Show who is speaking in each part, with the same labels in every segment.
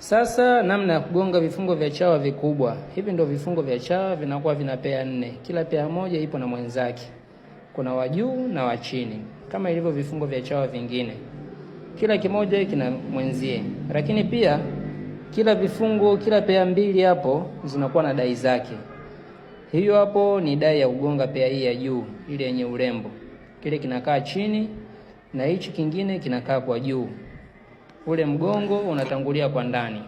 Speaker 1: Sasa namna ya kugonga vifungo vya chawa vikubwa. Hivi ndio vifungo vya chawa, vinakuwa vina pea 4. Kila pea moja ipo na mwenzake. Kuna wa juu na wa chini, kama ilivyo vifungo vya chawa vingine. Kila kimoja kina mwenzie. Lakini pia kila pea 2 hapo zinakuwa na dai zake. Hiyo hapo ni dai ya kugonga pea hii ya juu, ile yenye urembo. Kile kinakaa chini na hichi kingine kinakaa kwa juu. Ule mgongo unatangulia kwa ndani.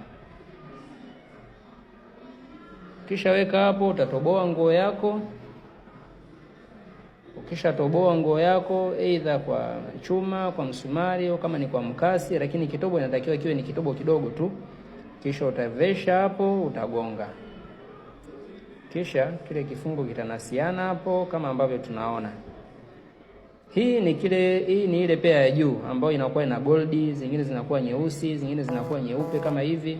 Speaker 1: Kisha weka hapo, utatoboa nguo yako. Ukishatoboa nguo yako, aidha kwa chuma, kwa msumari au kama ni kwa mkasi, lakini kitobo inatakiwa kiwe ni kitobo kidogo tu. Kisha utavesha hapo, utagonga. Kisha kile kifungo kitanasiana hapo kama ambavyo tunaona. Hii ni ile pea ya juu ambayo inakuwa ina goldi, zingine zinakuwa nyeusi, zingine zinakuwa nyeupe kama hivi.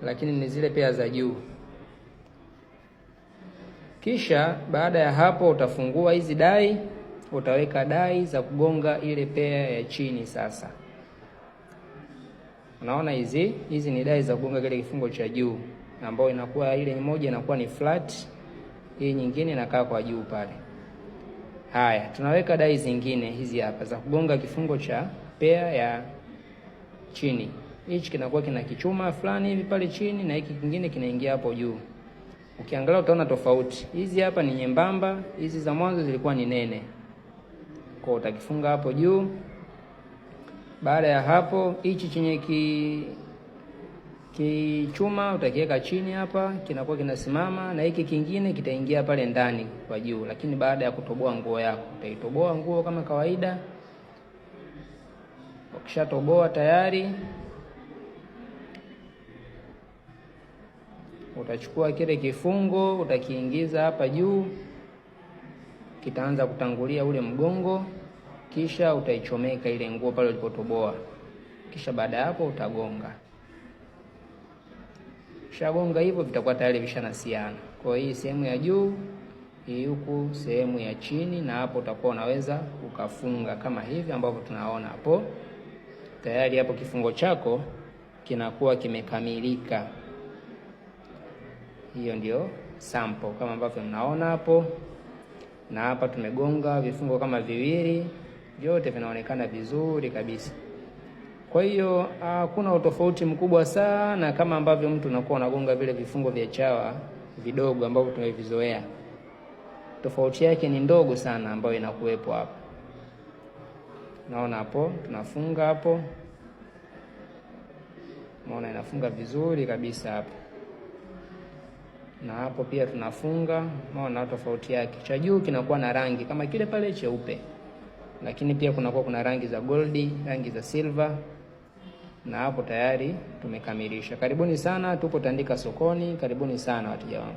Speaker 1: Lakini ni zile pea za juu. Kisha baada ya hapo utafungua hizi dai, utaweka dai za kugonga ile pea ya chini sasa. Unaona hizi ni dai za kugonga kile kifungo cha juu, ambayo inakuwa ile moja inakuwa ni flat, hii nyingine inakaa kwa juu pale. Haya, tunaweka dai zingine hizi hapa za kugonga kifungo cha pea ya chini. Hichi kinakuwa kina kichuma fulani hivi pale chini na hiki kingine kinaingia hapo juu. Ukiangalia utaona tofauti. Hizi hapa ni nyembamba, hizi za mwanzo zilikuwa ni nene. Kwa utakifunga hapo juu. Baada ya hapo, hichi chenye kichuma utakiweka chini hapa, kinakuwa kinasimama na hiki kingine kitaingia pale ndani kwa juu. Lakini baada ya kutoboa nguo yako, utaitoboa nguo kama kawaida. Ukishatoboa tayari, utachukua kile kifungo, utakiingiza hapa juu, kitaanza kutangulia ule mgongo, kisha utaichomeka ile nguo pale ulipotoboa. Kisha baada hapo utagonga. Kishagonga hivyo vitakuwa tayari vishanasiana. Kwa hii sehemu ya juu, hii huku sehemu ya chini, na hapo utakuwa unaweza ukafunga kama hivi ambavyo tunaona hapo. Tayari hapo kifungo chako kinakuwa kimekamilika. Hiyo ndio sample kama ambavyo mnaona hapo. Na hapa tumegonga vifungo kama viwili, vyote vinaonekana vizuri kabisa. Kwa hiyo hakuna utofauti mkubwa sana kama ambavyo mtu unakuwa unagonga vile vifungo vya chawa vidogo ambavyo tumevizoea. Tofauti yake ni ndogo sana ambayo inakuwepo hapa. Naona hapo tunafunga hapo. Naona inafunga vizuri kabisa hapo. Na hapo pia tunafunga. Naona tofauti yake. Cha juu kinakuwa na rangi kama kile pale cheupe. Lakini pia kuna rangi za goldi, rangi za silver. Na hapo tayari tumekamilisha. Karibuni sana, tupo Tandika sokoni. Karibuni sana wateja wangu.